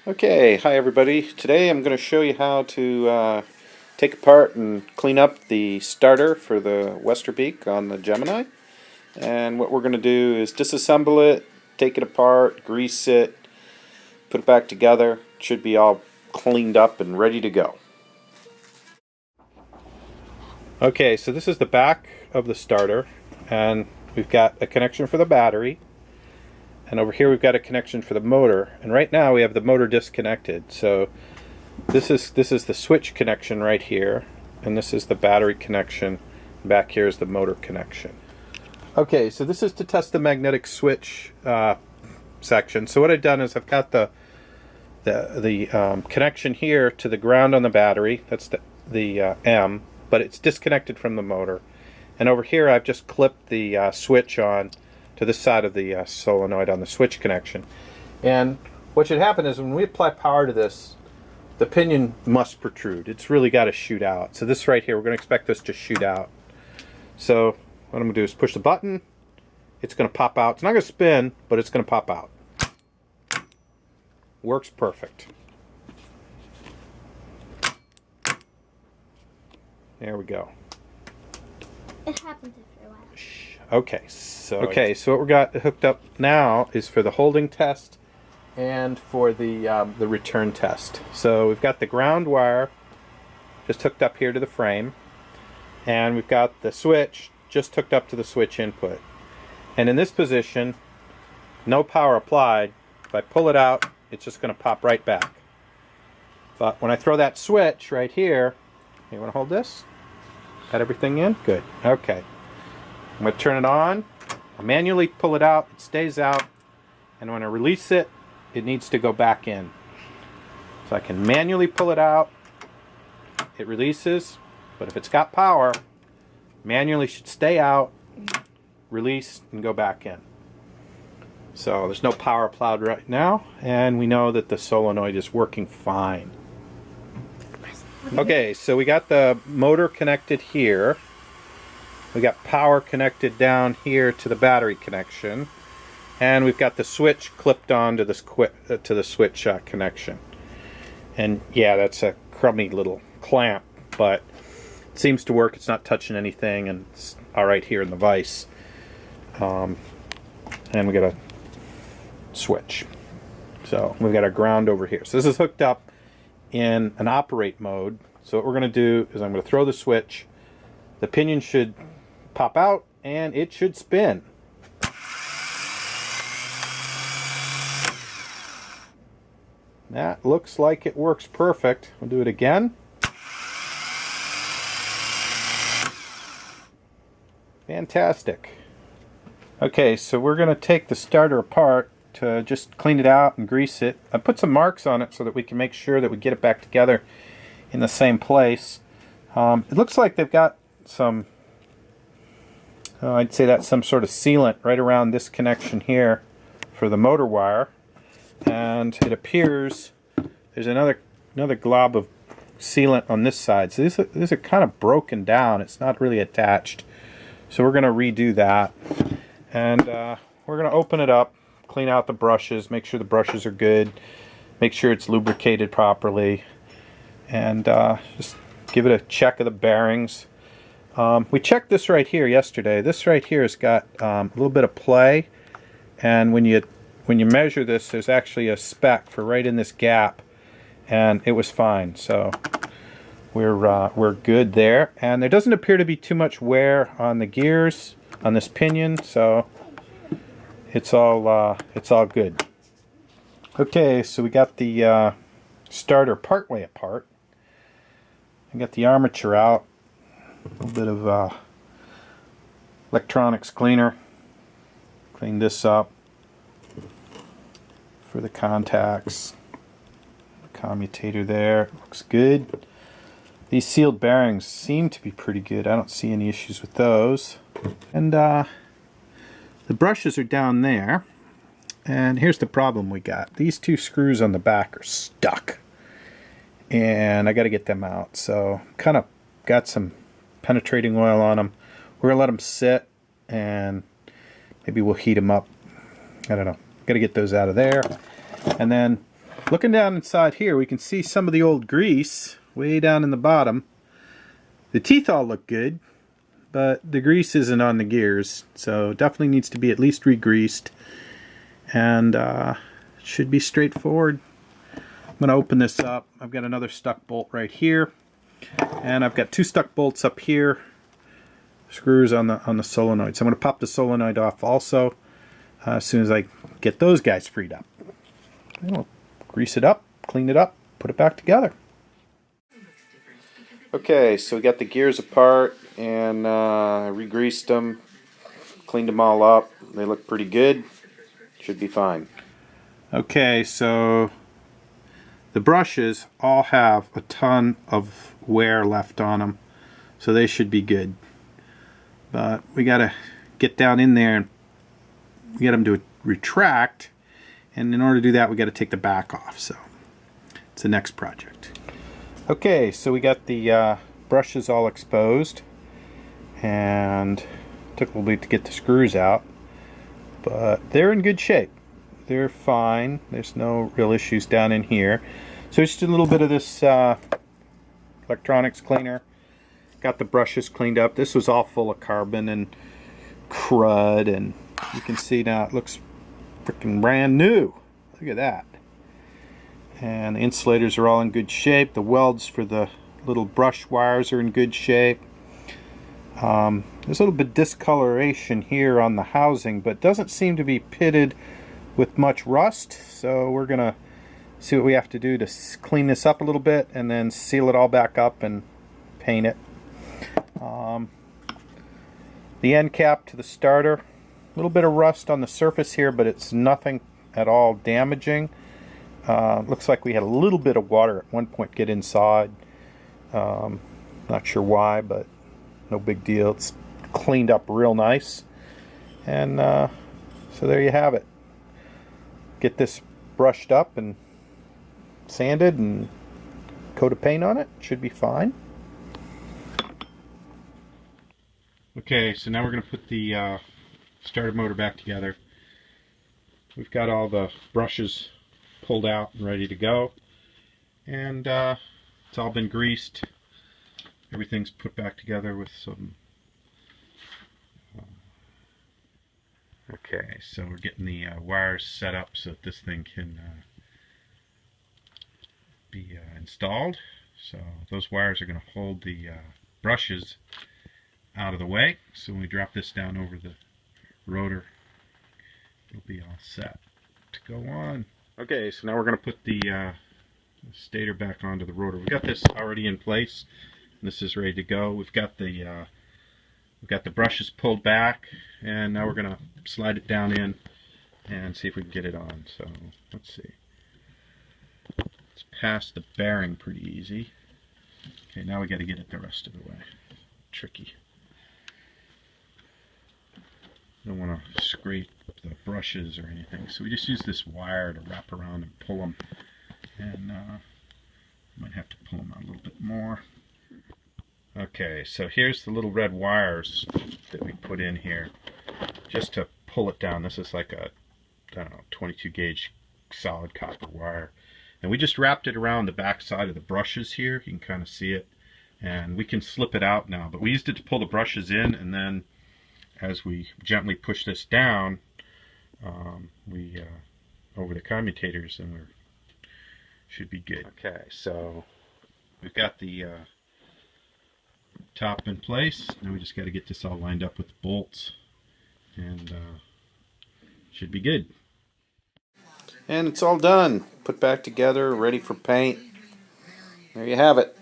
Okay, hi everybody. Today I'm going to show you how to take apart and clean up the starter for the Westerbeke on the Gemini. And what we're going to do is disassemble it, take it apart, grease it, put it back together. It should be all cleaned up and ready to go. Okay, so this is the back of the starter, and we've got a connection for the battery. And over here we've got a connection for the motor, and right now we have the motor disconnected. So this is the switch connection right here, and this is the battery connection. Back here is the motor connection. Okay, so this is to test the magnetic switch section. So what I've done is I've got the connection here to the ground on the battery. That's the M, but it's disconnected from the motor. And over here I've just clipped the switch on to this side of the solenoid on the switch connection. And what should happen is when we apply power to this, the pinion must protrude. It's really got to shoot out. So this right here, we're going to expect this to shoot out. So what I'm going to do is push the button. It's going to pop out. It's not going to spin, but it's going to pop out. Works perfect. There we go. It happens after a while. Okay, so what we got hooked up now is for the holding test and for the return test. So we've got the ground wire just hooked up here to the frame, and we've got the switch just hooked up to the switch input. And in this position, no power applied. If I pull it out, it's just going to pop right back. But when I throw that switch right here, you want to hold this? Got everything in? Good. Okay. I'm going to turn it on. I manually pull it out. It stays out. And when I release it, it needs to go back in. So I can manually pull it out. It releases. But if it's got power, manually should stay out, release, and go back in. So there's no power applied right now. And we know that the solenoid is working fine. Okay, so we got the motor connected here. We got power connected down here to the battery connection, and we've got the switch clipped on to the switch connection. And yeah, that's a crummy little clamp, but it seems to work. It's not touching anything, and it's all right here in the vise. And we got a switch. So we've got our ground over here. So this is hooked up in an operate mode. So what we're going to do is I'm going to throw the switch. The pinion should pop out and it should spin. That looks like it works perfect. We'll do it again. Fantastic. Okay, so we're going to take the starter apart to just clean it out and grease it. I put some marks on it so that we can make sure that we get it back together in the same place. It looks like they've got some I'd say that's some sort of sealant right around this connection here for the motor wire, and it appears there's another glob of sealant on this side. So these are kind of broken down. It's not really attached. So we're going to redo that, and we're going to open it up, clean out the brushes, make sure the brushes are good, make sure it's lubricated properly, and just give it a check of the bearings. We checked this right here yesterday. This right here has got a little bit of play, and when you measure this, there's actually a speck for right in this gap, and it was fine. So we're good there, and there doesn't appear to be too much wear on the gears on this pinion, so it's all good. Okay, so we got the starter partway apart. I got the armature out. A little bit of electronics cleaner. Clean this up for the contacts. The commutator there looks good. These sealed bearings seem to be pretty good. I don't see any issues with those. And the brushes are down there. And here's the problem we got. These two screws on the back are stuck, and I got to get them out. So kind of got some penetrating oil on them. We're gonna let them sit, and maybe we'll heat them up. I don't know. Got to get those out of there, and then Looking down inside here, we can see some of the old grease way down in the bottom. The teeth all look good, but the grease isn't on the gears, so definitely needs to be at least re-greased. And it should be straightforward. I'm going to open this up. I've got another stuck bolt right here, and I've got 2 stuck bolts up here. Screws on the solenoid. So I'm going to pop the solenoid off also as soon as I get those guys freed up. And we'll grease it up, clean it up, put it back together. Okay, so we got the gears apart and re-greased them, cleaned them all up. They look pretty good. Should be fine. Okay, so the brushes all have a ton of wear left on them, so they should be good. But we got to get down in there and get them to retract. And in order to do that, we got to take the back off. So it's the next project. Okay, so we got the brushes all exposed, and took a little bit to get the screws out, but they're in good shape. They're fine. There's no real issues down in here. So just a little bit of this electronics cleaner. Got the brushes cleaned up. This was all full of carbon and crud, and you can see now it looks freaking brand new. Look at that. And the insulators are all in good shape. The welds for the little brush wires are in good shape. There's a little bit of discoloration here on the housing, but doesn't seem to be pitted with much rust. So we're gonna see what we have to do to clean this up a little bit and then seal it all back up and paint it. The end cap to the starter, a little bit of rust on the surface here, but it's nothing at all damaging. Looks like we had a little bit of water at one point get inside. Not sure why, but no big deal. It's cleaned up real nice. And so there you have it. Get this brushed up and sanded and coat of paint on it. Should be fine. Okay, so now we're going to put the starter motor back together. We've got all the brushes pulled out and ready to go, and it's all been greased. Everything's put back together with some okay, so we're getting the wires set up so that this thing can be installed. So those wires are going to hold the brushes out of the way, so when we drop this down over the rotor, it'll be all set to go on. Okay, so now we're going to put the stator back onto the rotor. We've got this already in place. This is ready to go. We've got the brushes pulled back, and now we're going to slide it down in and see if we can get it on. So let's see. It's past the bearing pretty easy. Okay, now we got to get it the rest of the way. Tricky. Don't want to scrape the brushes or anything, so we just use this wire to wrap around and pull them, and might have to pull them out a little bit more. Okay, so here's the little red wires that we put in here just to pull it down. This is like a, I don't know, 22 gauge solid copper wire, and we just wrapped it around the back side of the brushes here. You can kind of see it, and we can slip it out now, but we used it to pull the brushes in, and then as we gently push this down, we over the commutators, and we should be good. Okay, so we've got the top in place. Now we just got to get this all lined up with the bolts, and should be good. And it's all done, put back together, ready for paint. There you have it.